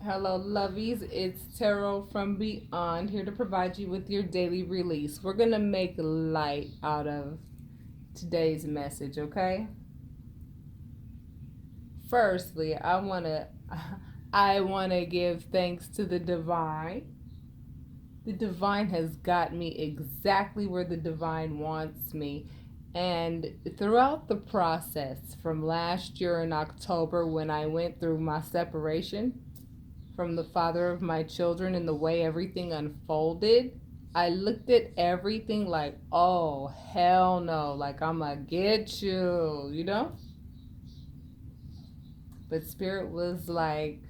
Hello, lovies. It's Tarot from Beyond, here to provide you with your daily release. We're going to make light out of today's message, okay? Firstly, I want to give thanks to the divine. The divine has got me exactly where the divine wants me. And throughout the process from last year in October, when I went through my separation from the father of my children and the way everything unfolded, I looked at everything like, oh, hell no, like I'm gonna get you, you know? But Spirit was like,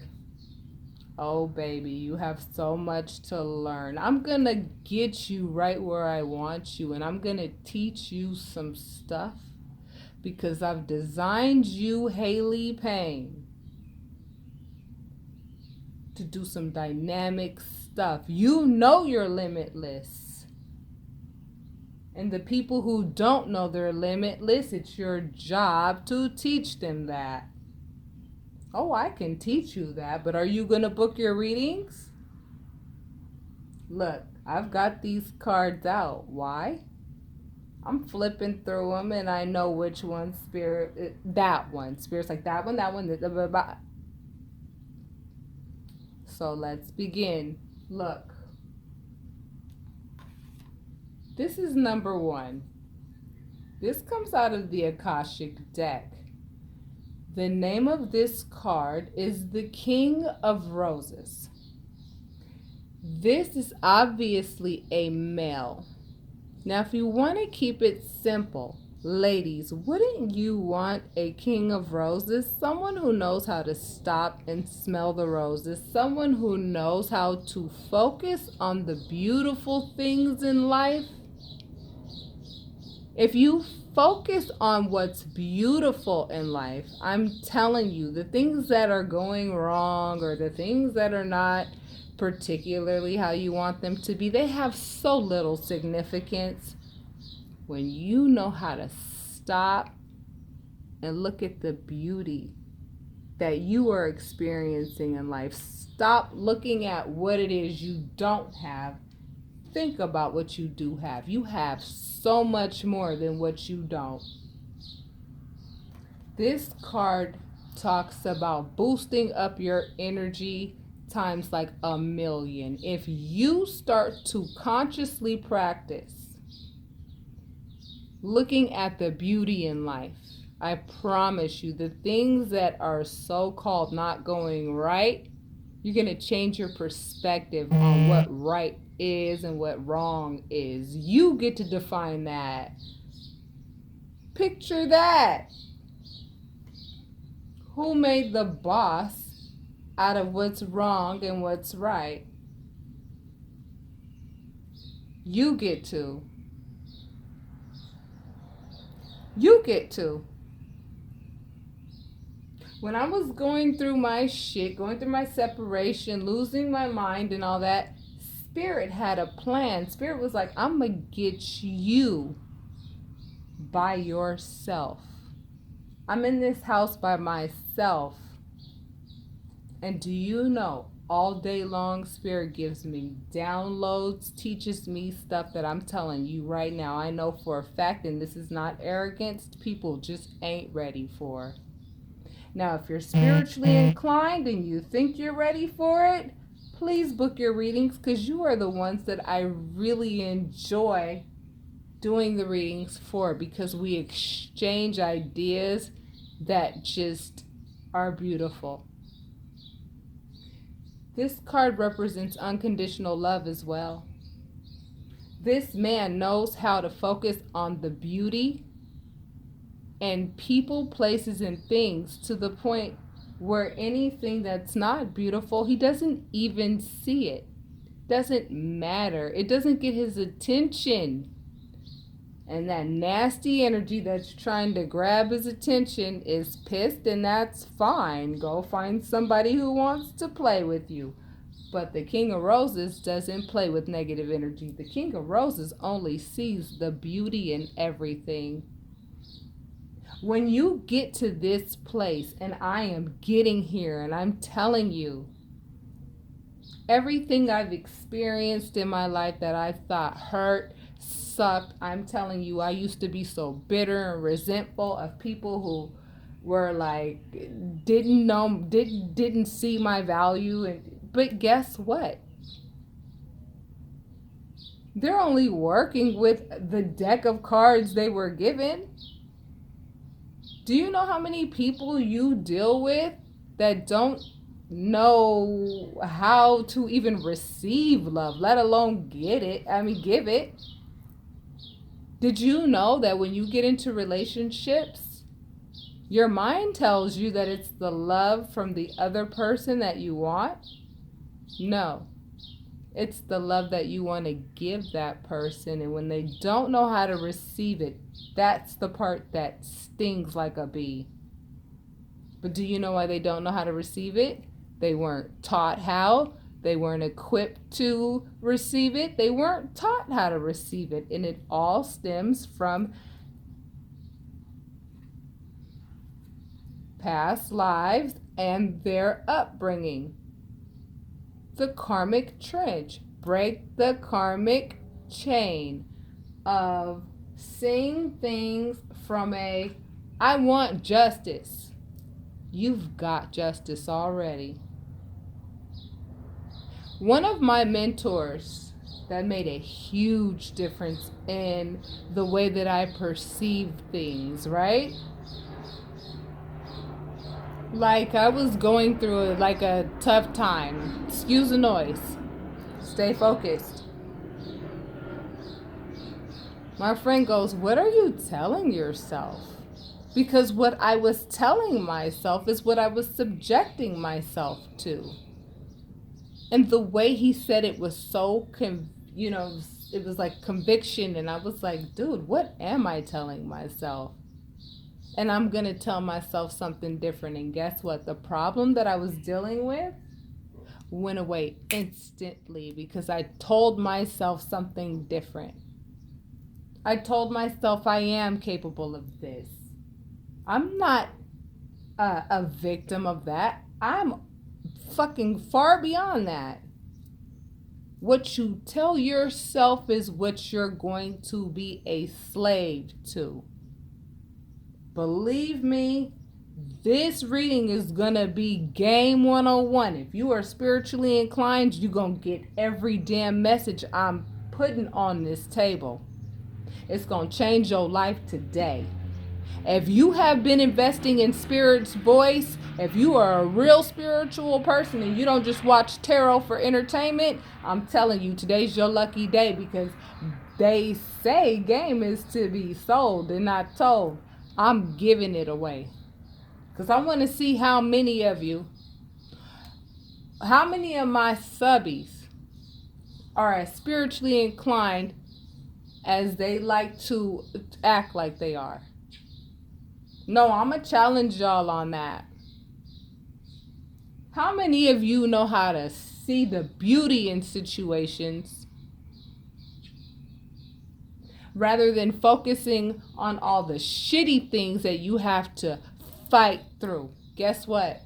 oh, baby, you have so much to learn. I'm gonna get you right where I want you, and I'm gonna teach you some stuff because I've designed you, Haley Payne, to do some dynamic stuff. You know you're limitless. And the people who don't know they're limitless, it's your job to teach them that. Oh, I can teach you that, but are you going to book your readings? Look, I've got these cards out. Why? I'm flipping through them and I know which one Spirit, that one. Spirit's like that one, blah, blah, blah. So let's begin. Look, this is number one. This comes out of the Akashic deck. The name of this card is the King of Roses. This is obviously a male. Now, if you want to keep it simple, ladies, wouldn't you want a King of Roses? Someone who knows how to stop and smell the roses. Someone who knows how to focus on the beautiful things in life. If you focus on what's beautiful in life, I'm telling you, the things that are going wrong or the things that are not particularly how you want them to be, they have so little significance when you know how to stop and look at the beauty that you are experiencing in life. Stop looking at what it is you don't have. Think about what you do have. You have so much more than what you don't. This card talks about boosting up your energy times like a million. If you start to consciously practice looking at the beauty in life, I promise you, the things that are so-called not going right, you're going to change your perspective on what right is and what wrong is. You get to define that. Picture that. Who made the boss out of what's wrong and what's right? You get to. You get to. When I was going through my shit, going through my separation, losing my mind and all that, Spirit had a plan. Spirit was like, I'm going to get you by yourself. I'm in this house by myself. And do you know, all day long, Spirit gives me downloads, teaches me stuff that I'm telling you right now. I know for a fact, and this is not arrogance, people just ain't ready for. Now, if you're spiritually inclined and you think you're ready for it, please book your readings because you are the ones that I really enjoy doing the readings for, because we exchange ideas that just are beautiful. This card represents unconditional love as well. This man knows how to focus on the beauty and people, places, and things to the point where anything that's not beautiful, he doesn't even see it. Doesn't matter. It doesn't get his attention. And that nasty energy that's trying to grab his attention is pissed, and that's fine. Go find somebody who wants to play with you. But the King of Roses doesn't play with negative energy. The King of Roses only sees the beauty in everything. When you get to this place, and I am getting here, and I'm telling you, Everything I've experienced in my life that I thought hurt, sucked. I'm telling you, I used to be so bitter and resentful of people who were like didn't see my value. But guess what? They're only working with the deck of cards they were given. Do you know how many people you deal with that don't know how to even receive love, let alone get it? I mean, give it. Did you know that when you get into relationships, your mind tells you that it's the love from the other person that you want? No. It's the love that you want to give that person. And when they don't know how to receive it, that's the part that stings like a bee. But do you know why they don't know how to receive it? They weren't taught how. They weren't equipped to receive it. They weren't taught how to receive it. And it all stems from past lives and their upbringing. The karmic trench. Break the karmic chain of seeing things from I want justice. You've got justice already. One of my mentors that made a huge difference in the way that I perceive things, right? Like I was going through a tough time. Excuse the noise. Stay focused. My friend goes, "What are you telling yourself?" Because what I was telling myself is what I was subjecting myself to. And the way he said it was so, it was like conviction. And I was like, dude, what am I telling myself? And I'm going to tell myself something different. And guess what? The problem that I was dealing with went away instantly because I told myself something different. I told myself I am capable of this. I'm not a victim of that. I'm fucking far beyond that. What you tell yourself is what you're going to be a slave to. Believe me, this reading is going to be game 101. If you are spiritually inclined, you're going to get every damn message I'm putting on this table. It's going to change your life today. If you have been investing in Spirit's voice, if you are a real spiritual person and you don't just watch tarot for entertainment, I'm telling you, today's your lucky day because they say game is to be sold and not told. I'm giving it away because I want to see how many of my subbies are as spiritually inclined as they like to act like they are. No, I'm going to challenge y'all on that. How many of you know how to see the beauty in situations rather than focusing on all the shitty things that you have to fight through? Guess what?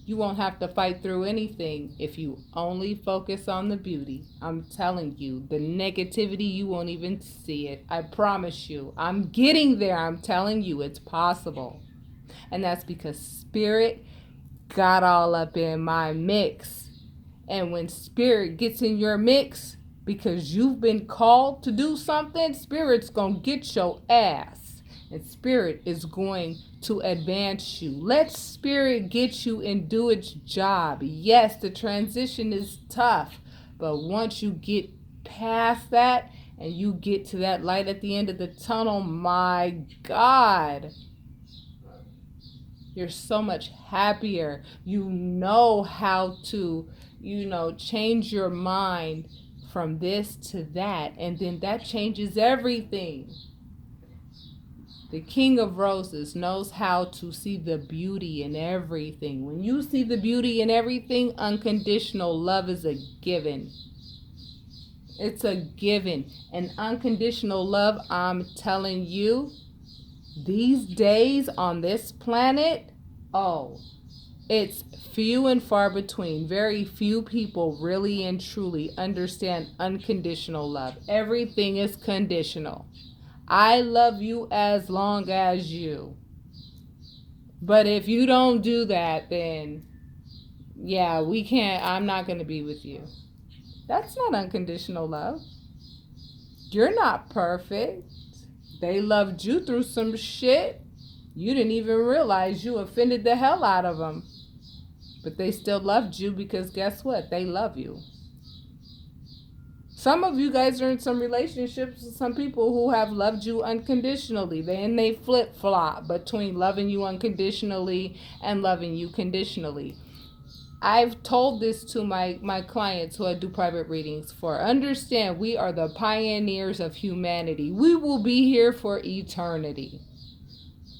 You won't have to fight through anything if you only focus on the beauty. I'm telling you, the negativity, you won't even see it. I promise you. I'm getting there. I'm telling you, it's possible. And that's because Spirit got all up in my mix. And when Spirit gets in your mix, because you've been called to do something, Spirit's going to get your ass. And Spirit is going to advance you. Let Spirit get you and do its job. Yes, the transition is tough. But once you get past that and you get to that light at the end of the tunnel, my God, you're so much happier. You know how to, change your mind from this to that. And then that changes everything. The King of Roses knows how to see the beauty in everything. When you see the beauty in everything, unconditional love is a given. It's a given. And unconditional love, I'm telling you, these days on this planet, oh, It's few and far between. Very few people really and truly understand unconditional love. Everything is conditional. I love you as long as you. But if you don't do that, then yeah, I'm not going to be with you. That's not unconditional love. You're not perfect. They loved you through some shit. You didn't even realize you offended the hell out of them. But they still loved you because guess what? They love you. Some of you guys are in some relationships with some people who have loved you unconditionally. They flip-flop between loving you unconditionally and loving you conditionally. I've told this to my clients who I do private readings for. Understand, we are the pioneers of humanity. We will be here for eternity.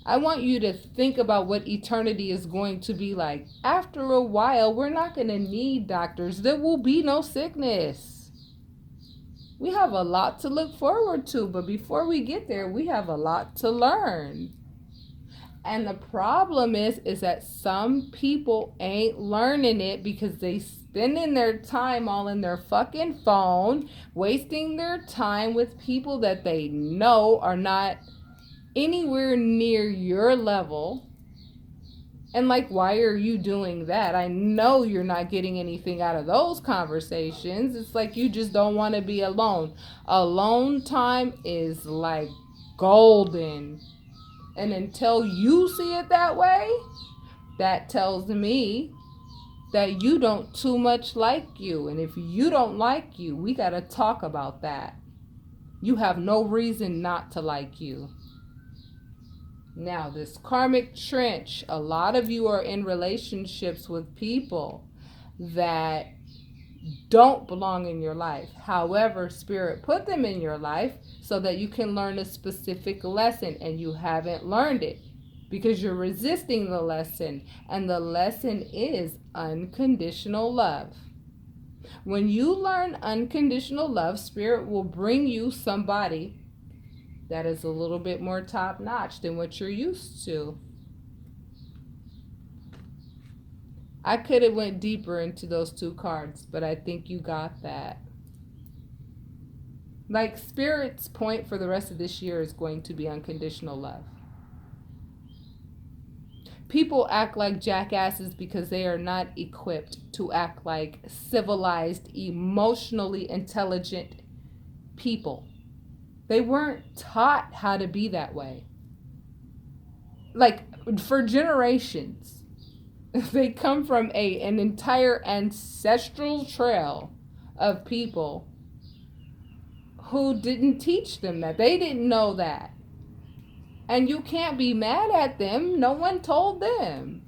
I want you to think about what eternity is going to be like. After a while, we're not going to need doctors. There will be no sickness. We have a lot to look forward to, but before we get there, we have a lot to learn. And the problem is that some people ain't learning it because they spending their time all in their fucking phone, wasting their time with people that they know are not anywhere near your level. And like, why are you doing that? I know you're not getting anything out of those conversations. It's like you just don't want to be alone. Alone time is like golden. And until you see it that way, that tells me that you don't too much like you. And if you don't like you, we got to talk about that. You have no reason not to like you. Now, this karmic trench, a lot of you are in relationships with people that don't belong in your life. However, Spirit put them in your life so that you can learn a specific lesson, and you haven't learned it because you're resisting the lesson, and the lesson is unconditional love. When you learn unconditional love, Spirit will bring you somebody that is a little bit more top-notch than what you're used to. I could have went deeper into those two cards, but I think you got that. Like, Spirit's point for the rest of this year is going to be unconditional love. People act like jackasses because they are not equipped to act like civilized, emotionally intelligent people. They weren't taught how to be that way. Like, for generations, they come from an entire ancestral trail of people who didn't teach them that. They didn't know that. And you can't be mad at them. No one told them.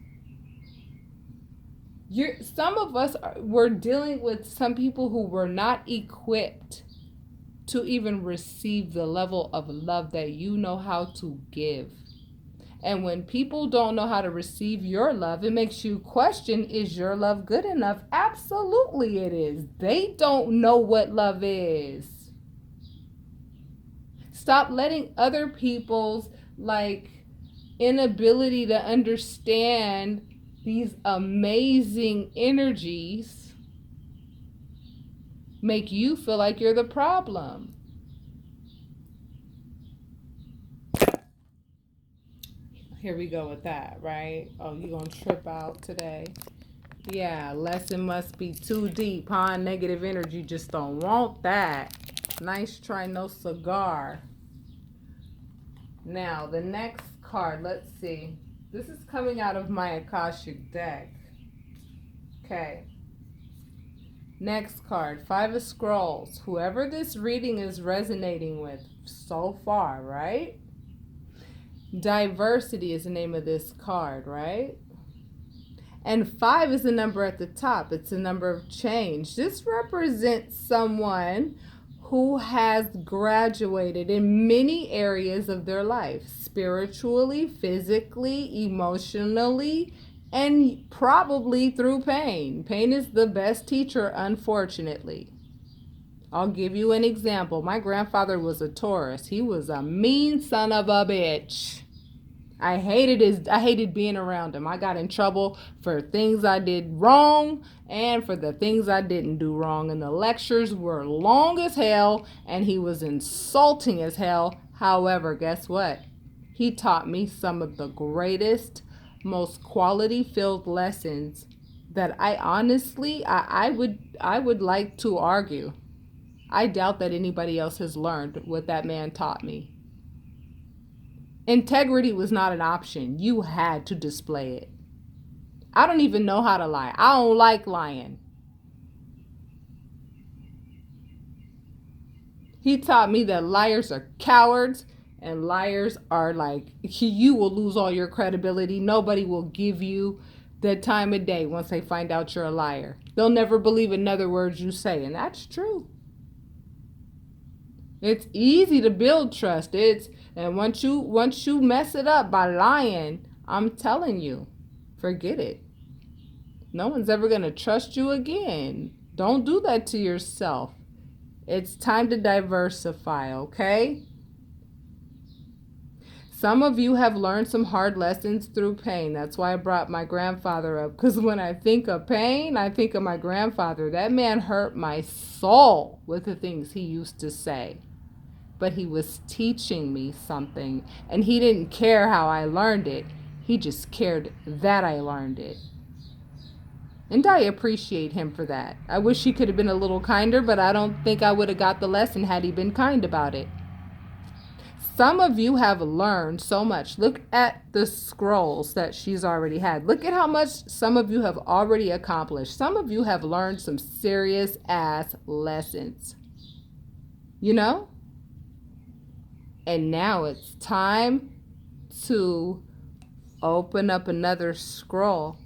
Some of us were dealing with some people who were not equipped to even receive the level of love that you know how to give. And when people don't know how to receive your love, it makes you question, is your love good enough? Absolutely it is. They don't know what love is. Stop letting other people's inability to understand these amazing energies make you feel like you're the problem. Here we go with that, right? Oh, you gonna trip out today? Yeah, lesson must be too deep, huh? Negative energy just don't want that. Nice try, no cigar. Now, the next card, let's see. This is coming out of my Akashic deck. Okay. Next card, Five of Scrolls. Whoever this reading is resonating with so far, right? Diversity is the name of this card, right? And 5 is the number at the top. It's a number of change. This represents someone who has graduated in many areas of their life, spiritually, physically, emotionally, and probably through pain. Pain is the best teacher, unfortunately. I'll give you an example. My grandfather was a Taurus. He was a mean son of a bitch. I hated being around him. I got in trouble for things I did wrong and for the things I didn't do wrong. And the lectures were long as hell and he was insulting as hell. However, guess what? He taught me some of the greatest, most quality-filled lessons that I honestly, I would like to argue. I doubt that anybody else has learned what that man taught me. Integrity was not an option. You had to display it. I don't even know how to lie. I don't like lying. He taught me that liars are cowards and liars are like, you will lose all your credibility. Nobody will give you the time of day once they find out you're a liar. They'll never believe another word you say, and that's true. It's easy to build trust. And once you mess it up by lying, I'm telling you, forget it. No one's ever going to trust you again. Don't do that to yourself. It's time to diversify, okay? Some of you have learned some hard lessons through pain. That's why I brought my grandfather up. Because when I think of pain, I think of my grandfather. That man hurt my soul with the things he used to say. But he was teaching me something. And he didn't care how I learned it. He just cared that I learned it. And I appreciate him for that. I wish he could have been a little kinder, but I don't think I would have got the lesson had he been kind about it. Some of you have learned so much. Look at the scrolls that she's already had. Look at how much some of you have already accomplished. Some of you have learned some serious ass lessons. You know? And now it's time to open up another scroll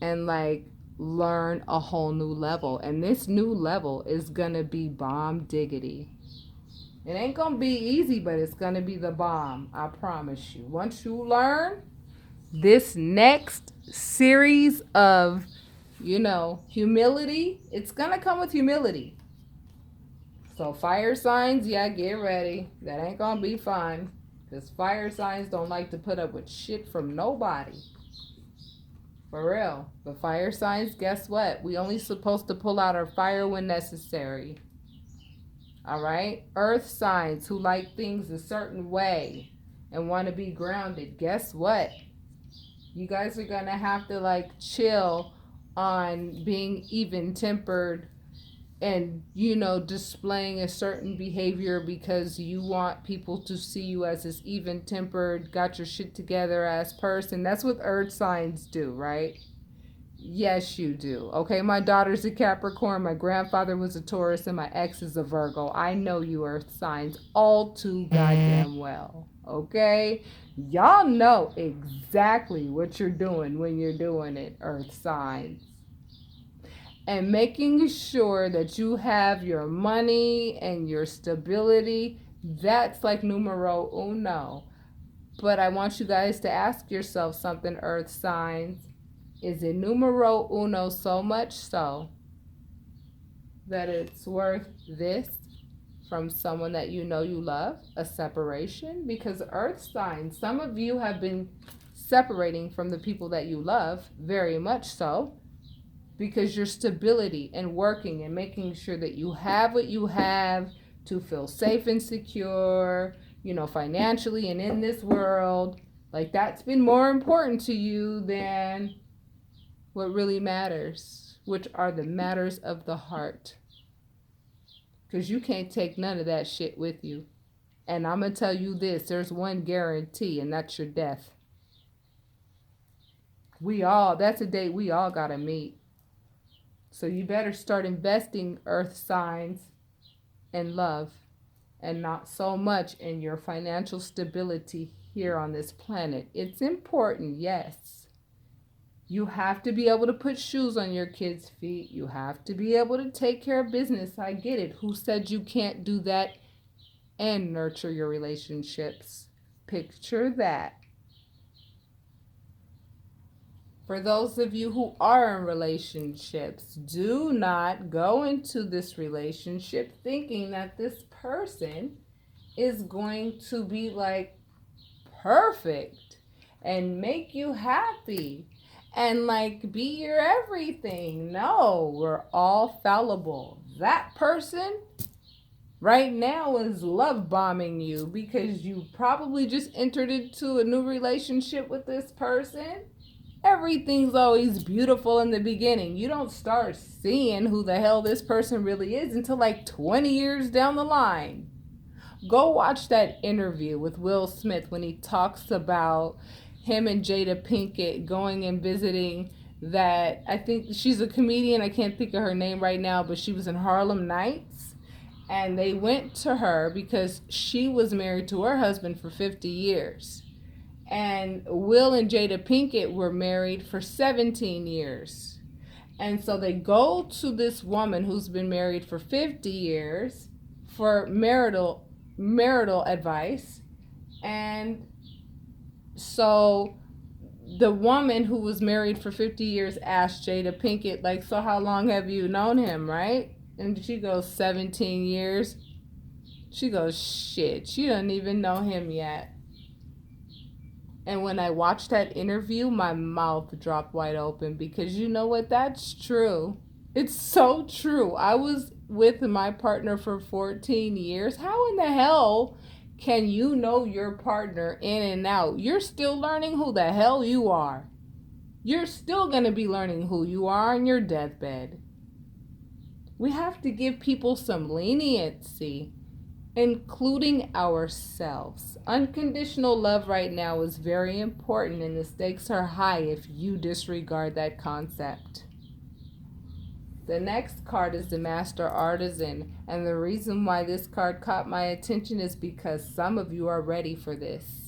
and learn a whole new level. And this new level is gonna be bomb diggity. It ain't gonna be easy, but it's gonna be the bomb. I promise you. Once you learn this next series of, humility, it's gonna come with humility. So fire signs, yeah, get ready. That ain't gonna be fun. Because fire signs don't like to put up with shit from nobody. For real. But fire signs, guess what? We only supposed to pull out our fire when necessary. Alright? Earth signs who like things a certain way and want to be grounded. Guess what? You guys are going to have to chill on being even-tempered and, displaying a certain behavior because you want people to see you as this even-tempered, got your shit together ass person. That's what earth signs do, right? Yes, you do. Okay, my daughter's a Capricorn, my grandfather was a Taurus, and my ex is a Virgo. I know you earth signs all too goddamn well. Okay? Y'all know exactly what you're doing when you're doing it, earth signs. And making sure that you have your money and your stability, that's like numero uno. But I want you guys to ask yourself something, earth signs. Is it numero uno so much so that it's worth this from someone that you love, a separation? Because earth signs, some of you have been separating from the people that you love, very much so, because your stability and working and making sure that you have what you have to feel safe and secure, financially and in this world, that's been more important to you than what really matters, which are the matters of the heart. Because you can't take none of that shit with you. And I'm going to tell you this, there's one guarantee, and that's your death. That's a date we all got to meet. So you better start investing, earth signs, in love, and not so much in your financial stability here on this planet. It's important, yes. You have to be able to put shoes on your kids' feet. You have to be able to take care of business. I get it. Who said you can't do that and nurture your relationships? Picture that. For those of you who are in relationships, do not go into this relationship thinking that this person is going to be perfect. and make you happy and like be your everything. No, we're all fallible. That person right now is love bombing you because you probably just entered into a new relationship with this person. Everything's always beautiful in the beginning. You don't start seeing who the hell this person really is until like 20 years down the line. Go watch that interview with Will Smith when he talks about him and Jada Pinkett going and visiting that, I think she's a comedian, I can't think of her name right now, but she was in Harlem Nights. And they went to her because she was married to her husband for 50 years. And Will and Jada Pinkett were married for 17 years. And so they go to this woman who's been married for 50 years for marital advice. And so the woman who was married for 50 years asked Jada Pinkett, like, so how long have you known him, right? And she goes, 17 years. She goes, shit, she doesn't even know him yet. And when I watched that interview, my mouth dropped wide open because you know what? That's true. It's so true. I was with my partner for 14 years. How in the hell can you know your partner in and out? You're still learning who the hell you are. You're still going to be learning who you are on your deathbed. We have to give people some leniency, including ourselves. Unconditional love right now is very important, and the stakes are high if you disregard that concept. The next card is the Master Artisan, and the reason why this card caught my attention is because some of you are ready for this.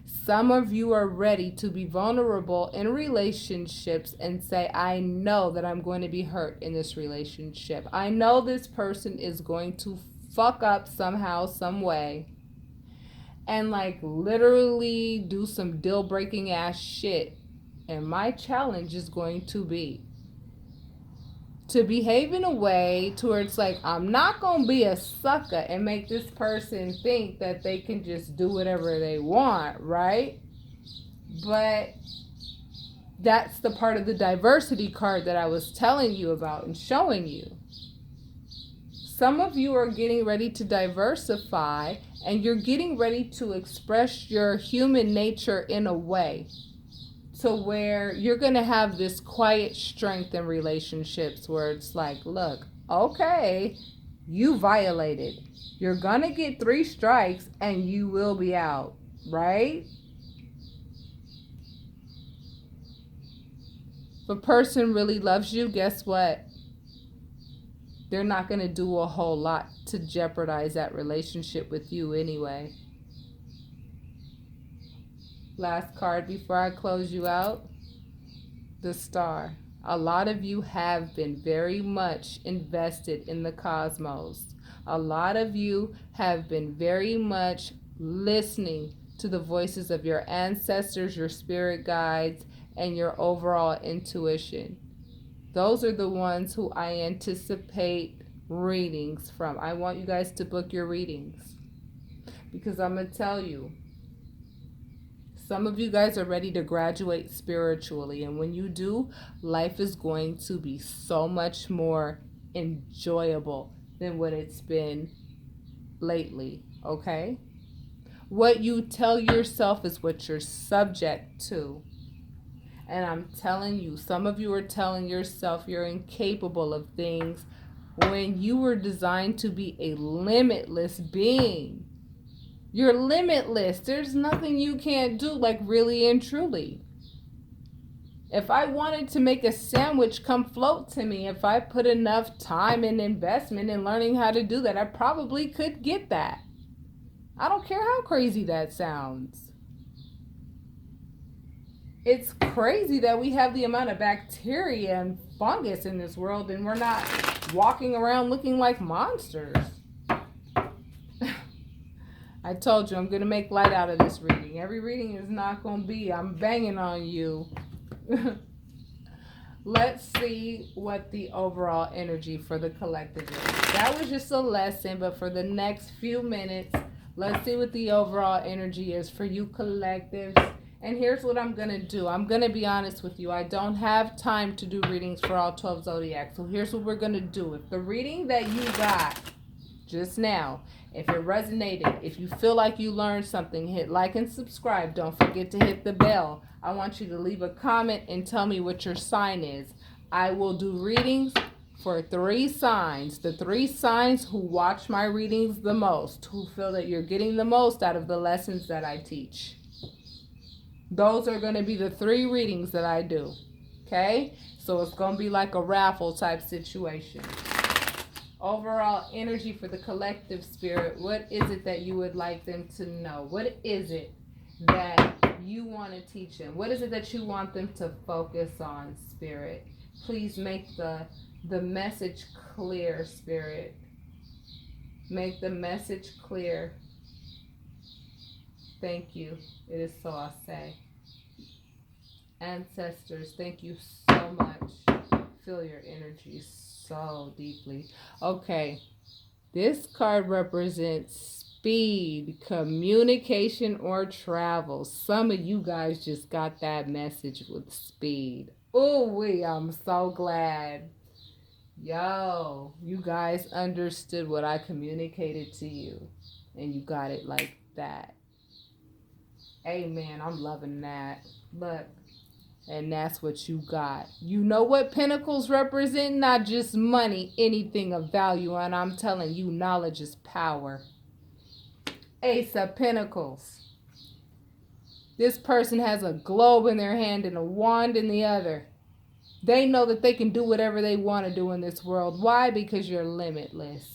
Some of you are ready to be vulnerable in relationships and say, I know that I'm going to be hurt in this relationship. I know this person is going to fuck up somehow, some way, and like literally do some deal-breaking ass shit. And my challenge is going to be to behave in a way to where it's like, I'm not going to be a sucker and make this person think that they can just do whatever they want, right? But that's the part of the diversity card that I was telling you about and showing you. Some of you are getting ready to diversify, and you're getting ready to express your human nature in a way to where you're going to have this quiet strength in relationships where it's like, look, okay, you violated. You're going to get 3 strikes and you will be out, right? If a person really loves you, guess what? They're not going to do a whole lot to jeopardize that relationship with you anyway. Last card before I close you out. The Star. A lot of you have been very much invested in the cosmos. A lot of you have been very much listening to the voices of your ancestors, your spirit guides, and your overall intuition. Those are the ones who I anticipate readings from. I want you guys to book your readings because I'm going to tell you, some of you guys are ready to graduate spiritually, and when you do, life is going to be so much more enjoyable than what it's been lately, okay? What you tell yourself is what you're subject to. And I'm telling you, some of you are telling yourself you're incapable of things when you were designed to be a limitless being. You're limitless. There's nothing you can't do, like really and truly. If I wanted to make a sandwich come float to me, if I put enough time and investment in learning how to do that, I probably could get that. I don't care how crazy that sounds. It's crazy that we have the amount of bacteria and fungus in this world and we're not walking around looking like monsters. I told you I'm going to make light out of this reading. Every reading is not going to be, I'm banging on you. Let's see what the overall energy for the collective is. That was just a lesson, but for the next few minutes, let's see what the overall energy is for you collectives And here's what I'm going to do. I'm going to be honest with you. I don't have time to do readings for all 12 zodiacs. So here's what we're going to do. If the reading that you got just now, if it resonated, if you feel like you learned something, hit like and subscribe. Don't forget to hit the bell. I want you to leave a comment and tell me what your sign is. I will do readings for 3 signs. The 3 signs who watch my readings the most, who feel that you're getting the most out of the lessons that I teach. Those are going to be the 3 readings that I do. Okay? So it's going to be like a raffle type situation. Overall energy for the collective spirit. What is it that you would like them to know? What is it that you want to teach them? What is it that you want them to focus on, spirit? Please make the message clear, spirit. Make the message clear. Thank you. It is so I say. Ancestors, thank you so much. Feel your energy so deeply. Okay. This card represents speed, communication, or travel. Some of you guys just got that message with speed. Oh, I'm so glad. Yo, you guys understood what I communicated to you. And you got it like that. Amen. I'm loving that. Look. And that's what you got. You know what pentacles represent? Not just money, anything of value. And I'm telling you, knowledge is power. Ace of Pentacles. This person has a globe in their hand and a wand in the other. They know that they can do whatever they want to do in this world. Why? Because you're limitless.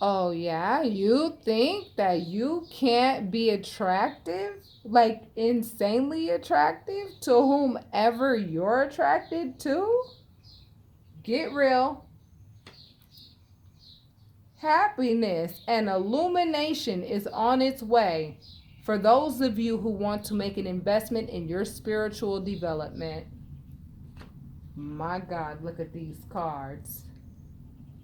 Oh, yeah? You think that you can't be attractive? Like, insanely attractive to whomever you're attracted to? Get real. Happiness and illumination is on its way for those of you who want to make an investment in your spiritual development. My God, look at these cards.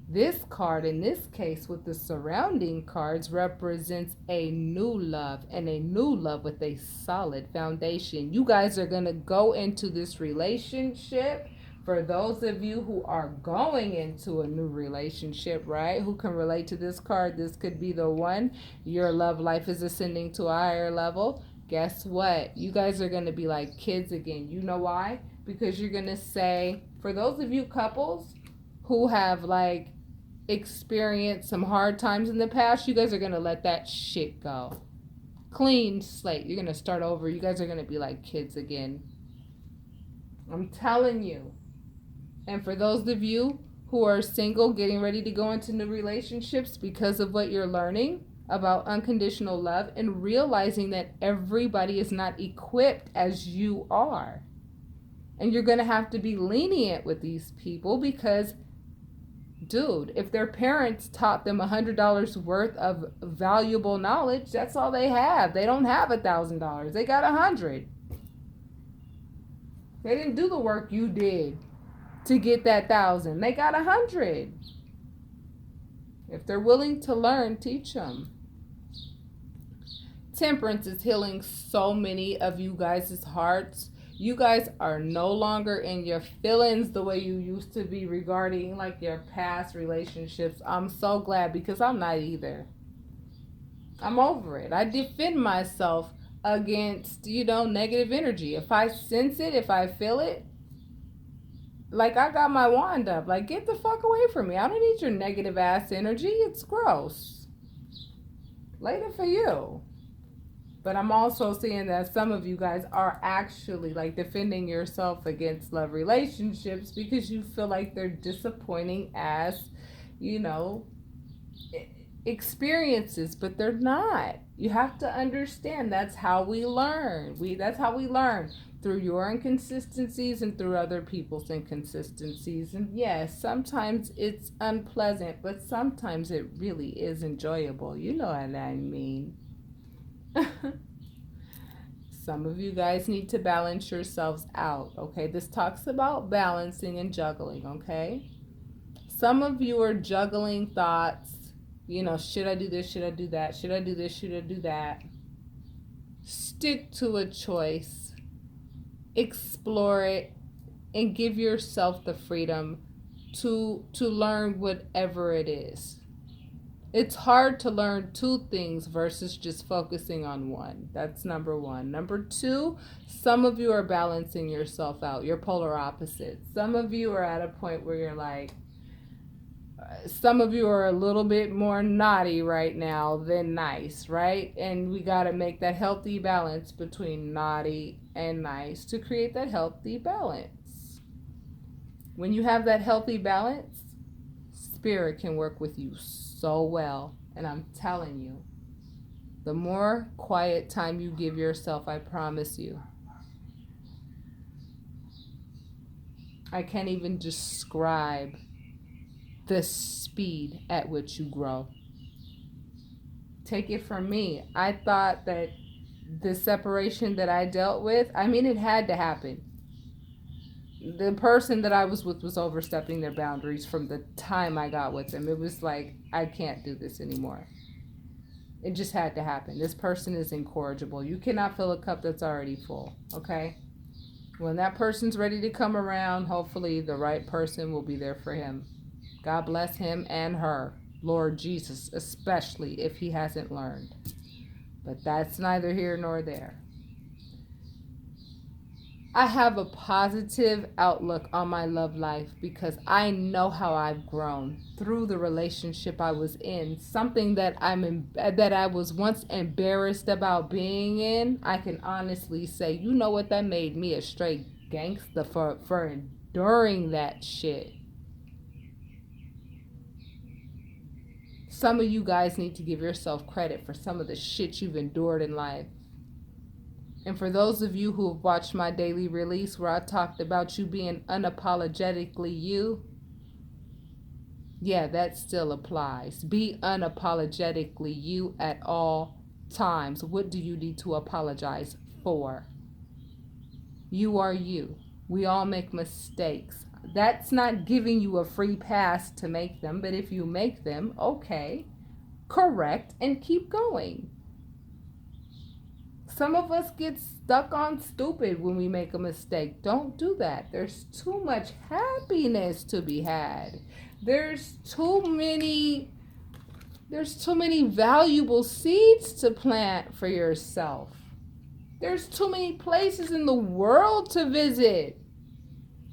This card, in this case, with the surrounding cards, represents a new love, and a new love with a solid foundation. You guys are going to go into this relationship. For those of you who are going into a new relationship, right, who can relate to this card, this could be the one. Your love life is ascending to a higher level. Guess what? You guys are going to be like kids again. You know why? Because you're going to say, for those of you couples who have like experienced some hard times in the past, you guys are going to let that shit go. Clean slate. You're going to start over. You guys are going to be like kids again. I'm telling you. And for those of you who are single, getting ready to go into new relationships because of what you're learning about unconditional love and realizing that everybody is not equipped as you are. And you're going to have to be lenient with these people because, dude, if their parents taught them $100 worth of valuable knowledge, that's all they have. They don't have $1,000. They got $100. They didn't do the work you did to get that 1,000. They got 100. If they're willing to learn, teach them. Temperance is healing so many of you guys' hearts. You guys are no longer in your feelings the way you used to be regarding like your past relationships. I'm so glad because I'm not either. I'm over it. I defend myself against, negative energy. If I sense it, if I feel it, like I got my wand up. Like, get the fuck away from me. I don't need your negative ass energy. It's gross. Later for you. But I'm also seeing that some of you guys are actually like defending yourself against love relationships because you feel like they're disappointing as, experiences, but they're not. You have to understand that's how we learn. That's how we learn, through your inconsistencies and through other people's inconsistencies. And yes, sometimes it's unpleasant, but sometimes it really is enjoyable. You know what I mean. Some of you guys need to balance yourselves out, okay? This talks about balancing and juggling, okay? Some of you are juggling thoughts You know, should I do this? Should I do that? Should I do this? Should I do that? Stick to a choice. Explore it and give yourself the freedom to learn whatever it is. It's hard to learn two things versus just focusing on one. That's number one. Number two, some of you are balancing yourself out. You're polar opposites. Some of you are at a point where you're like, some of you are a little bit more naughty right now than nice, right? And we got to make that healthy balance between naughty and nice to create that healthy balance. When you have that healthy balance, spirit can work with you so well. And I'm telling you, the more quiet time you give yourself, I promise you, I can't even describe the speed at which you grow. Take it from me. I thought that the separation that I dealt with, I mean, it had to happen. The person that I was with was overstepping their boundaries from the time I got with them. It was like, I can't do this anymore. It just had to happen. This person is incorrigible. You cannot fill a cup that's already full, okay? When that person's ready to come around, hopefully the right person will be there for him. God bless him and her. Lord Jesus, especially if he hasn't learned. But that's neither here nor there. I have a positive outlook on my love life because I know how I've grown through the relationship I was in. Something that that I was once embarrassed about being in. I can honestly say, you know what, that made me a straight gangster for enduring that shit. Some of you guys need to give yourself credit for some of the shit you've endured in life. And for those of you who have watched my daily release where I talked about you being unapologetically you, yeah, that still applies. Be unapologetically you at all times. What do you need to apologize for? You are you. We all make mistakes. That's not giving you a free pass to make them, but if you make them, okay, correct and keep going. Some of us get stuck on stupid when we make a mistake. Don't do that. There's too much happiness to be had. There's too many valuable seeds to plant for yourself. There's too many places in the world to visit.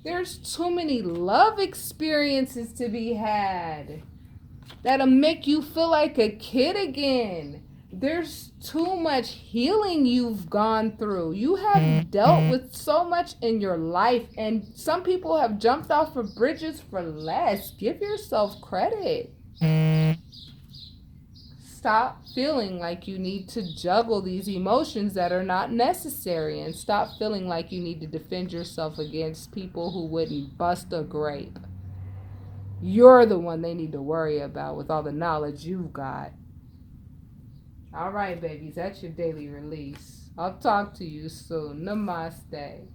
There's too many love experiences to be had that'll make you feel like a kid again. There's too much healing you've gone through. You have dealt with so much in your life, and some people have jumped off of bridges for less. Give yourself credit. Stop feeling like you need to juggle these emotions that are not necessary, and stop feeling like you need to defend yourself against people who wouldn't bust a grape. You're the one they need to worry about with all the knowledge you've got. All right, babies, that's your daily release. I'll talk to you soon. Namaste.